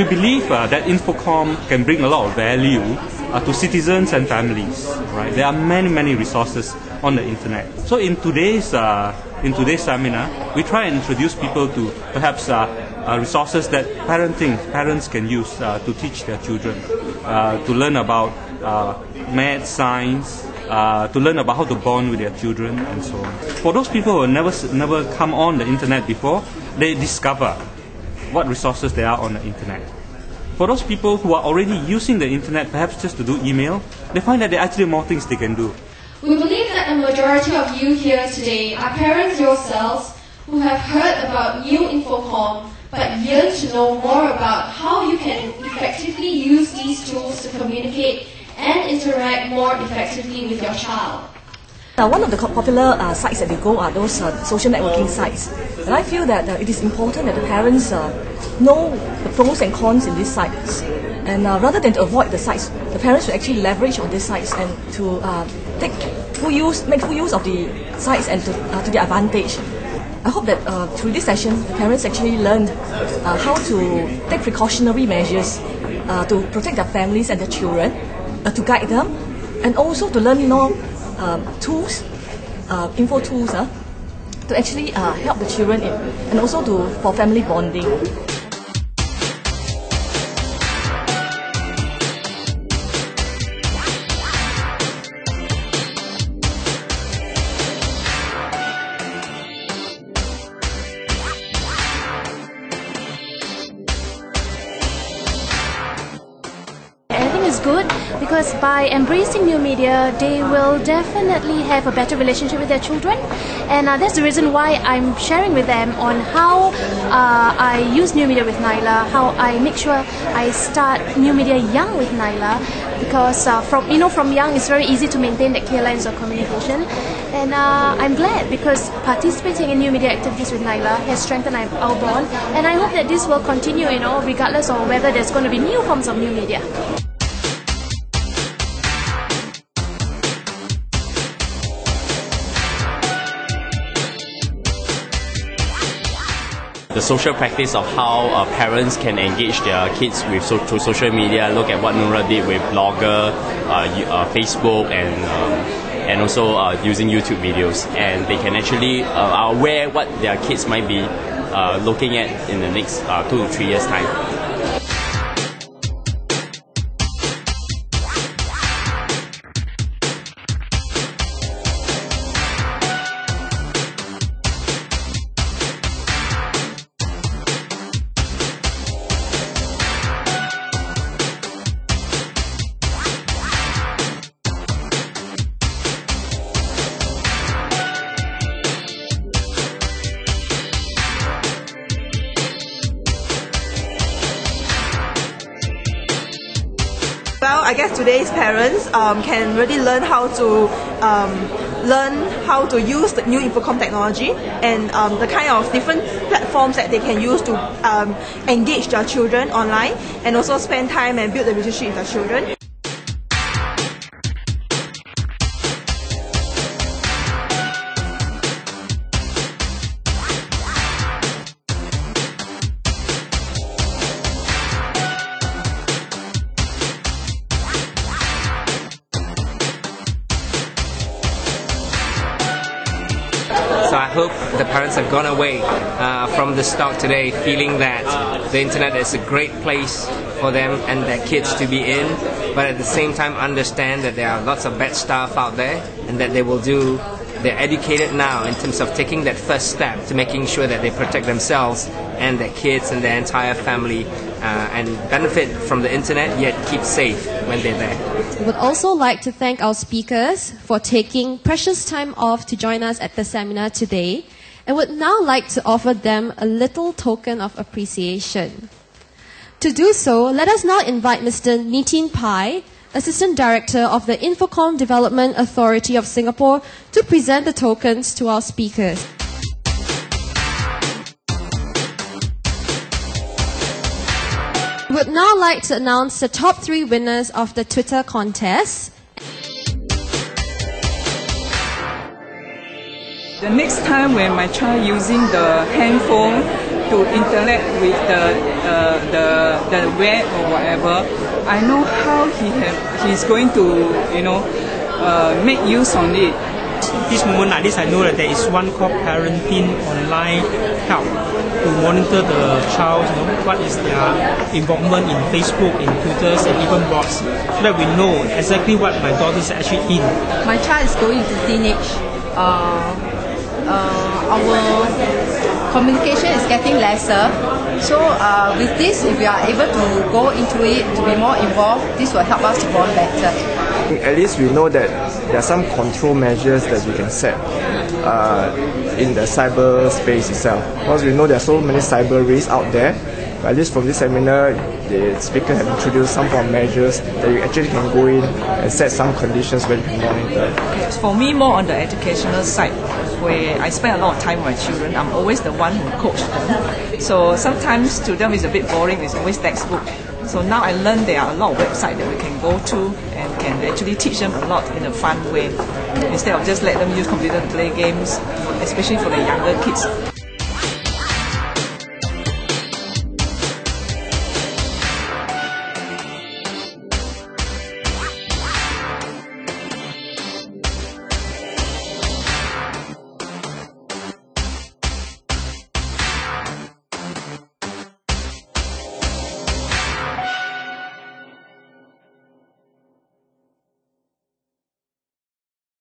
We believe that Infocomm can bring a lot of value to citizens and families. Right? There are many resources on the internet. So in today's seminar, we try and introduce people to perhaps resources that parents can use to teach their children, to learn about math, science, to learn about how to bond with their children and so on. For those people who have never come on the internet before, they discover what resources there are on the internet. For those people who are already using the internet, perhaps just to do email, they find that there are actually more things they can do. We believe that a majority of you here today are parents yourselves who have heard about new Infocomm but yearn to know more about how you can effectively use these tools to communicate and interact more effectively with your child. One of the popular sites that we go are those social networking sites. And I feel that it is important that the parents know the pros and cons in these sites. And rather than to avoid the sites, the parents should actually leverage on these sites and to make full use of the sites and to their advantage. I hope that through this session, the parents actually learned how to take precautionary measures to protect their families and their children, to guide them, and also to learn tools, info tools, to actually help the children and also for family bonding. Is good because by embracing new media, they will definitely have a better relationship with their children, and that's the reason why I'm sharing with them on how I use new media with Naila, how I make sure I start new media young with Naila, because from young it's very easy to maintain that clear lines of communication, and I'm glad because participating in new media activities with Naila has strengthened our bond, and I hope that this will continue, regardless of whether there's going to be new forms of new media. The social practice of how parents can engage their kids through social media. Look at what Nura did with Blogger, Facebook, and also using YouTube videos. And they can actually are aware what their kids might be looking at in the next 2 to 3 years' time. Well, I guess today's parents can really learn how to use the new Infocomm technology and the kind of different platforms that they can use to engage their children online and also spend time and build the relationship with their children. So I hope the parents have gone away from this talk today feeling that the internet is a great place for them and their kids to be in, but at the same time understand that there are lots of bad stuff out there and that they're educated now in terms of taking that first step to making sure that they protect themselves and their kids and their entire family and benefit from the internet yet keep safe when they're there. We would also like to thank our speakers for taking precious time off to join us at the seminar today, and would now like to offer them a little token of appreciation. To do so, let us now invite Mr. Nitin Pai, Assistant Director of the Infocomm Development Authority of Singapore, to present the tokens to our speakers. We would now like to announce the top 3 winners of the Twitter contest. The next time when my child using the handphone to interact with the web or whatever, I know how he's going to make use on it. This moment like this, I know that there is one called parenting online help to monitor the child, what is their involvement in Facebook, in Twitter, and even blogs, so that we know exactly what my daughter is actually in. My child is going to teenage. Our communication is getting lesser. So with this, if we are able to go into it, to be more involved, this will help us to bond better. At least we know that there are some control measures that we can set in the cyberspace itself. Because we know there are so many cyber risks out there. But at least from this seminar, the speaker have introduced some form of measures that you actually can go in and set some conditions where you can monitor. For me, more on the educational side, where I spend a lot of time with my children. I'm always the one who coaches them. So sometimes to them it's a bit boring, it's always textbook. So now I learned there are a lot of websites that we can go to and can actually teach them a lot in a fun way. Instead of just let them use computer to play games, especially for the younger kids.